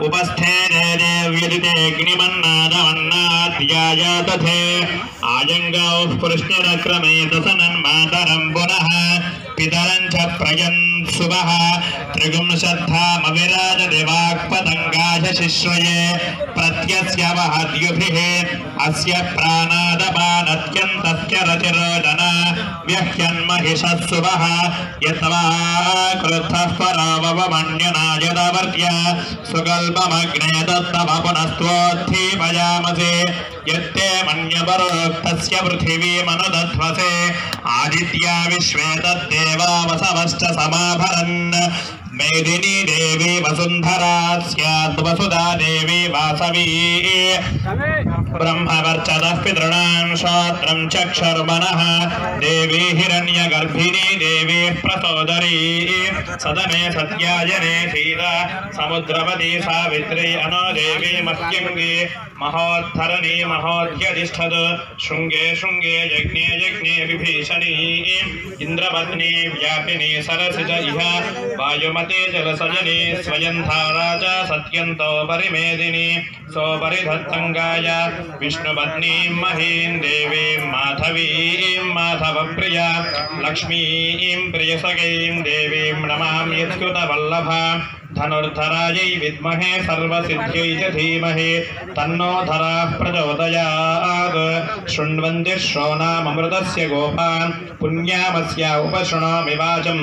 उपस्थे देव्यदिते अग्निमन्नादवन्नाद्यायातथे आजङ्गौ पुरुषनिरक्रमे तसनन्मातरं पुनः पितरं च प्रयन् सुवः त्रिगुंशद्धामविराजदिवाक्पतङ्गाय शिश्रये प्रत्यस्य वहद्युभिः अस्य प्राणादपानत्यन्तस्य रतिरोदन व्यह्यन्महिषः सुवः यत्वा क्रुद्धः परावमन्यनायदवर्त्य सुकल्पमग्ने दत्तम पुनस्त्वोत्थीपयामसे यत्ते मन्यपरोक्तस्य पृथिवीमनुदध्वसे आदित्या विश्वे तद्देवा वसवश्च समाभरन् मेदिनी देवी वसुंधरा स्यात् वसुधा देवी वासवी ब्रह्मवर्चतः पितॄणां श्रोत्रं चक्षुर्मनः देवी हिरण्यगर्भिणी देवी प्रसोदरी सदने सत्यायने सीता समुद्रवती सावित्री अनो देवी मह्यङ्गी महोद्धरणी महोद्यतिष्ठत् शृङ्गे शृङ्गे यज्ञे यज्ञे विभीषणी इन्द्रपत्नी व्यापिनी सरसिज इह वायुमती जलसजनी स्वयंधारा च सत्यन्तो परिमेदिनी सोपरिधत्तङ्गाय विष्णुपत्नीं महीं देवीं माधवीं माधवप्रिया लक्ष्मीं प्रियसखीं देवीं नमाम्यच्युतवल्लभा धनुर्धरायै विद्महे सर्वसिद्ध्यै च धीमहि तन्नो धराः प्रचोदयात् शृण्वन्ति श्रोणाममृतस्य गोपान् पुण्यामस्य उपशृणोमि वाचं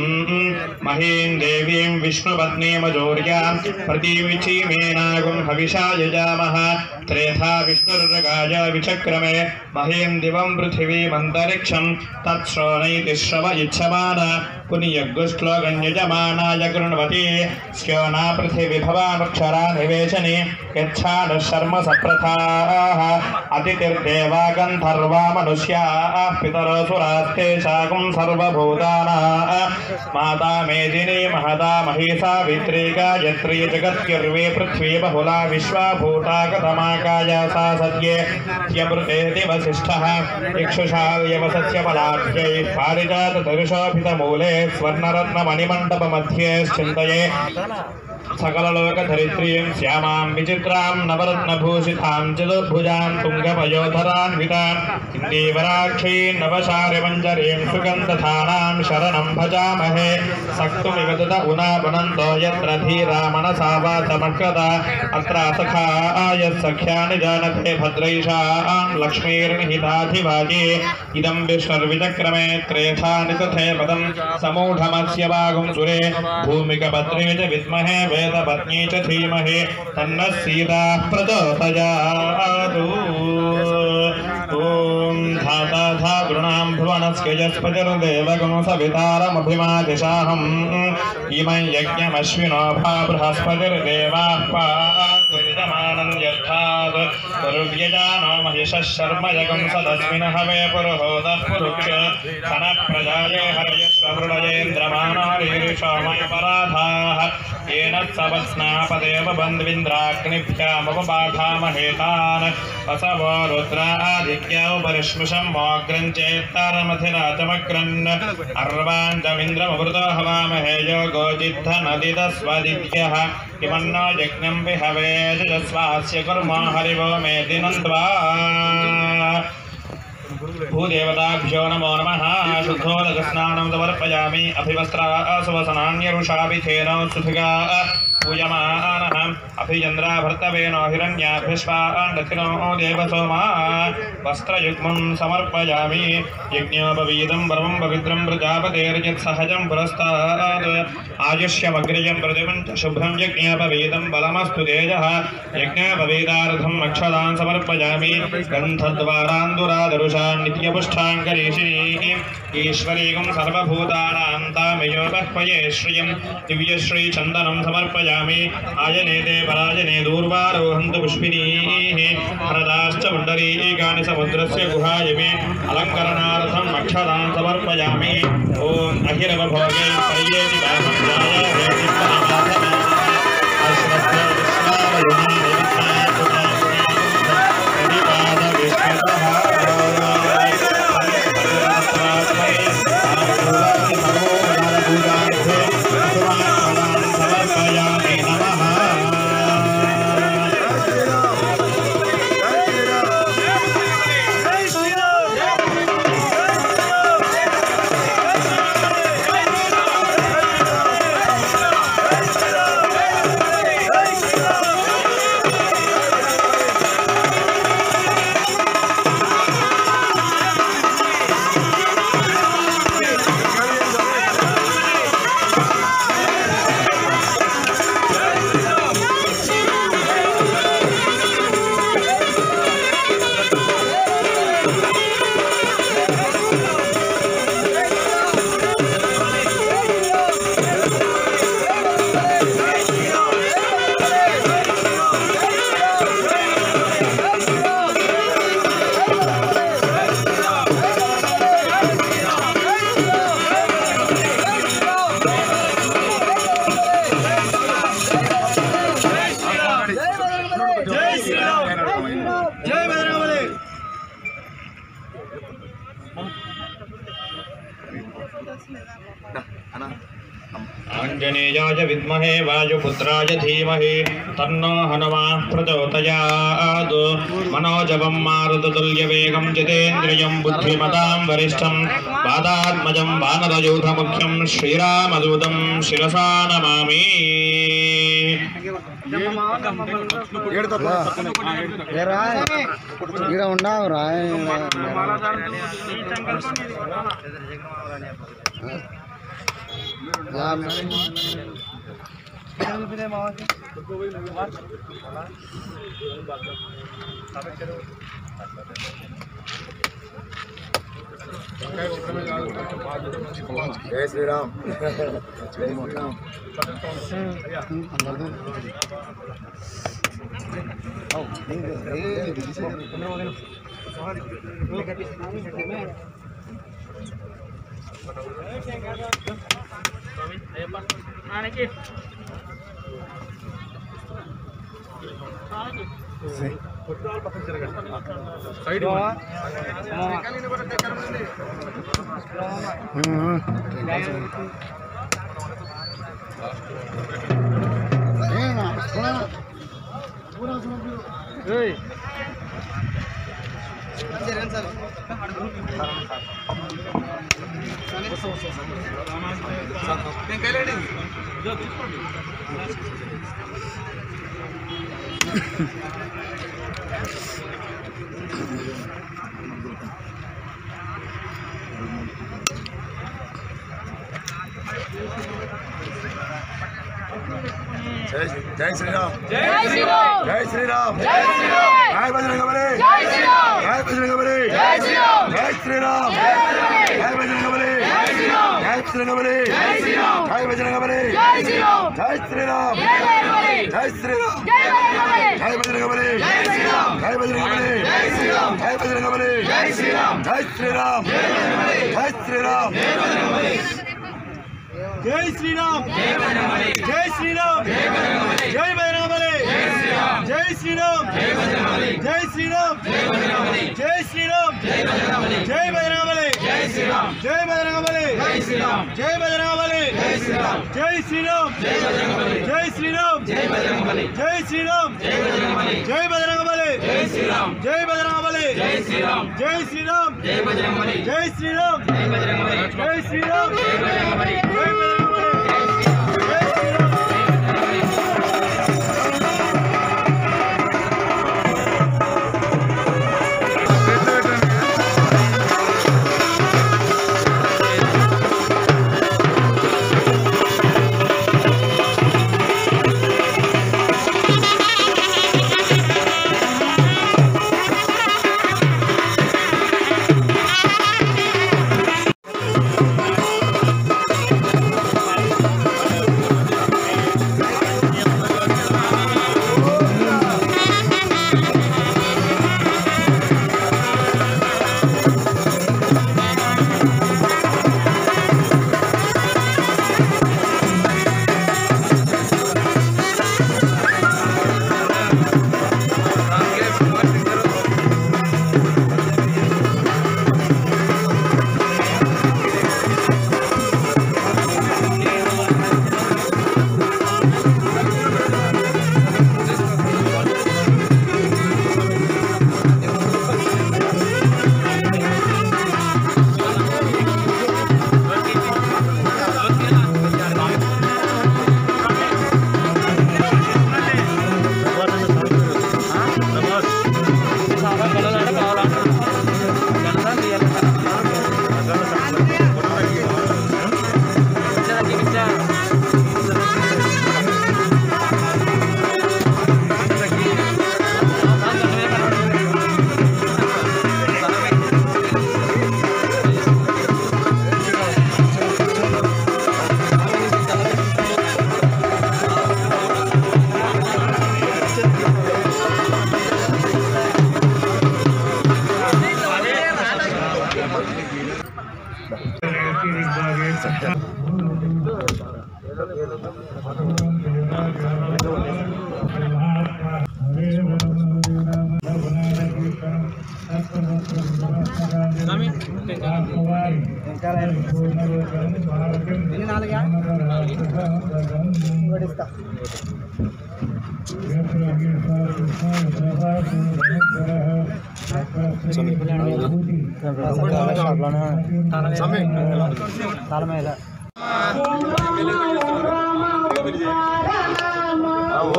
महीं देवीं विष्णुपत्नीमजोर्यां प्रतीविचीमेनागुं हविषा यजामः त्रेधा विष्णुर्गाय विचक्रमे महीं दिवं पृथिवीमन्तरिक्षं तत्श्रोणैति श्रव इच्छमान पुण्यगुश्लोकं यजमानाय कृण्वति स्योना पृथिवी भवानक्षरा निवेशने यच्छानः शर्म सप्रथाः अतिथिर्देवा गन्धर्वा मनुष्याः पितरसुरास्तेषां सर्वभूतानां माता मेदिनी महता मही सावित्री गायत्री जगत्युर्वे पृथ्वी बहुला विश्वाभूता कथमाकाया सा सद्ये ह्यमृतेति वसिष्ठः इक्षुषाव्यवसस्य बलाढ्यै पारिजातदर्शोभितमूले स्वर्णरत्नमणिमण्डपमध्ये चिन्तये सकललोकधरित्रीं श्यामां विचित्रां नवरत्नभूषितां चतुर्भुजां तुङ्गपयोधरान्वितां इन्दीवराक्षीं नवशारिमञ्जरीं सुगन्धधानां शरणं भजामहे सक्तुमिव तत उनापनन्तो यत्र धीरा मनसा वाचमकृता अत्र सखाय सख्यानि जानते भद्रैषां लक्ष्मीर्निहिताधिवाजे इदं विष्णुर्विचक्रमे त्रेधानि तथे पदं समूढमस्य वागुं सुरे भूमिकभद्रे च विद्महे वेदपत्नी च धीमहि तन्नः सीता प्रचोदयात्। ॐ धाता धातॄणां भुवनस्य यस्पतिर्देवगं सवितारमभिमादिशाहम् इमं यज्ञमश्विनो भा बृहस्पतिर्देवाः पादमानं यर्थात् दुर्व्यजानो महिषः शर्मयगं सदस्मिन् हवे पुरुहोदः पुरुक्ष सनः प्रजाये हरयस्व मृळयेन्द्रमानारीरिषोमयपराधाः येन सवस्नापदेव बन्ध्विन्द्राग्निभ्यामुपबाधामहेतान् वसवो रुद्रादित्या उपरिश्मुषं मोग्रं चेत्तारमथिराचमक्रन् अर्वाञ्चमिन्द्रमवृतो हवामहे योगो जिद्धनदितस्वदित्यः किमन्नो यज्ञं विहवे जस्वास्य कुर्मो हरिवो मेति नन्द्वा भूदेवताभ्यो नमो नमः। शुद्धोदकस्नानं समर्पयामि अभिवस्त्रा सुवसनान्यरुषाभिथेन सुधिगा पूयमानः अभिचन्द्रा भर्तवेनो हिरण्याभिष्पाण्डथिनो देवसोमा वस्त्रयुग्मं समर्पयामि यज्ञोपवीतं परमं पवित्रं प्रजापतेर्यत् सहजं पुरस्तात् आयुष्यमग्रियं प्रतिपञ्च शुभ्रं यज्ञोपवीतं बलमस्तु तेजः यज्ञोपवीतार्थम् अक्षतान् समर्पयामि गन्धद्वारान्दुरादरुषान् नित्यपुष्टाङ्करीषिणी ईश्वरीकं सर्वभूतानां तामयोपह्वये श्रियं दिव्यश्रीचन्दनं समर्पयामि आयने ते पराजने दूर्वारोहन्तु पुष्पिनीः हरदाश्च पुण्डरीकानि समुद्रस्य गुहायमे अलङ्करणार्थम् अक्षतान् समर्पयामि ॐ अहिरवभोगे पर्येति वाहं जायाहेति परिमाधना अश्वत्थो आञ्जनेयाय विद्महे वायुपुत्राय धीमहि तन्नो हनुमान् प्रचोदयात् मनोजवं मारुततुल्यवेगं जितेन्द्रियं बुद्धिमतां वरिष्ठं वादात्मजं वानरयूथमुख्यं श्रीरामदूतं शिरसा नमामि। जय श्री राम। जय श्री राम। जय श्री राम। जय श्री राम। जय श्री राम। जय बजरंगबली। जय श्री राम। जय बजरंगबली। जय श्री राम। जय श्री राम। जय बजरंगबली। जय श्री राम। जय बजरंगबली। जय श्री राम। जय बजरंगबली। जय श्री राम। जय श्री राम। जय श्री राम। जय बजरंगबली। जय श्री राम। जय बजरंगबली। जय श्री राम। जय बजरंगबली। जय श्री राम। जय श्री राम। जय श्री राम। जय श्री राम। जय बजरंगबली। जय श्री राम। जय बजरंगबली। जय श्री राम। जय श्री राम। जय श्री राम। जय बजरंगबली। जय श्री राम। जय बजरंगबली। जय श्री राम। जय बजरंगबली। जय श्री राम। जय श्री राम। जय श्री राम। जय बजरंगबली। जय श्री राम। जय बजरंगबली। जय श्री राम। जय बजरंगबली। जय श्री राम। जय श्री राम। जय बजरंगबली। जय श्री राम। जय बजरंगबली। जय श्री राम। जय बजरंगबली। जय श्री राम।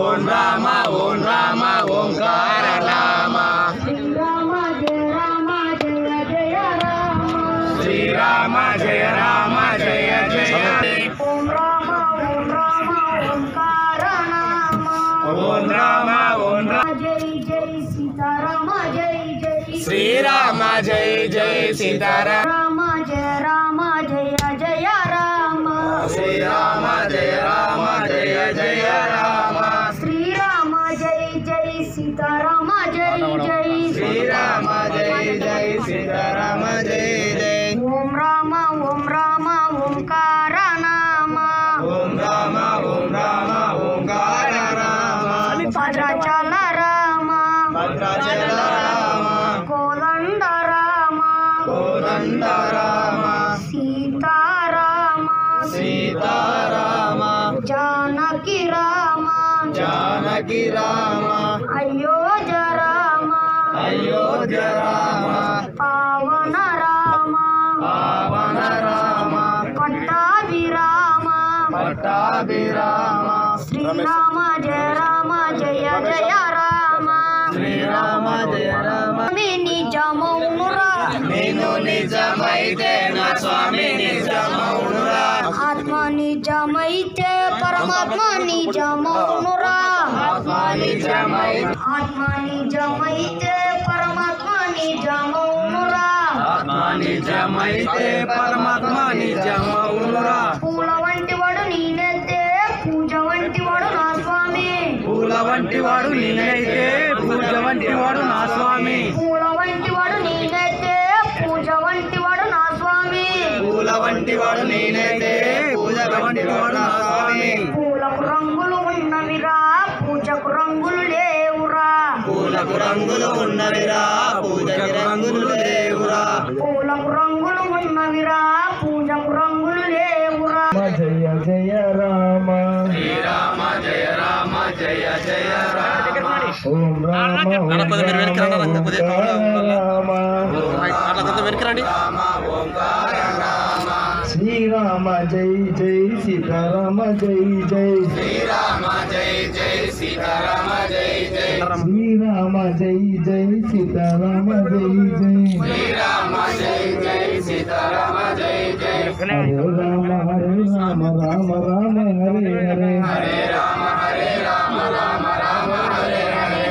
ఓం రామ ఓం రామ ఓంకార నామ శ్రీరామ జయ రామ జయ జయ ఓం రామ ఓం రామ ఓంకార నామ ఓం రామ ఓం రామ జై జై సీతారామ జై జై శ్రీరామ జై జై సీతారామ జయ రామ జయ జయ రామ శ్రీరామ జయ రామ జయ జయ రామ శ్రీరామ జై జై సీతారామ జై జై శ్రీరామ జై జై సీతారామ జై జై ఓం రామ ఓంకార నామ ఓం రామ ఓంకార నామ భద్రాచల రామ కోదండ రామ సీతారామ జానకి రామ అయోధ్య రామ పావన రామ పట్టాభిరామ శ్రీరామ జయ రామ జయ జయ రామ శ్రీరామ జయ రామ నిజమౌనురా నేను నిజమైతే నా స్వామి నిజమౌనురా ఆత్మ నిజమైతే పరమాత్మ నిజమౌనురా ఆత్మ నిజమైతే పరమాత్మ నిజమౌనురా పూల వంటి వాడు నేనైతే పూజ వంటి వాడు నా స్వామి పూల వంటి వాడు నేనైతే పూజ వంటి వాడు నా స్వామి పూల వంటి వాడు నేనైతే పూజ వంటి వాడు నా స్వామి పూల వంటి వాడు నేనైతే పూజ వంటి వాడు నా స్వామి పూలకు రంగులు ఉన్నవిరా పూజకు రంగులు లేవురా పూలకు రంగులు ఉన్నవిరా పూజకు రంగులు లేవురా పూలకు రంగులు ఉన్నవిరా పూజకు రంగులు లేవురా జయ జయ రామ శ్రీరామ జయ రామ జయ జయ రామ ఓం రామ శ్రీరామ జై జై సీతారామ జై జై శ్రీరామ జై జై సీతారామ జై జై శ్రీరామ జై జై సీతారామ జై జై శ్రీరామ జై జై సీతారామ జై జై హరే రామ రామ రామ హరే హరే హరే రామ రామ హరే హరే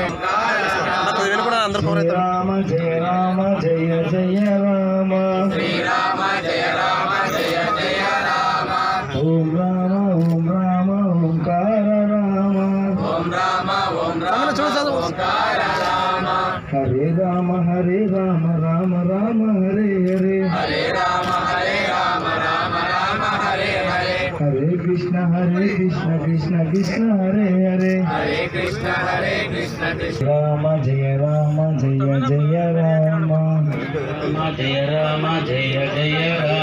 శ్రీరామ జయ రామ జయ జయ రామ శ్రీరామ జయ రామ జయ జయ రామ ఓం రామ ఓంకార రామ ఓం రామ ఓంకార రామ హరే రామ రామ రామ హరే హరే హరే రామ రామ హరే హరే హరే కృష్ణ కృష్ణ కృష్ణ హరే హరే హరే కృష్ణ రామ జయ జయ రామ జయ జయ రామ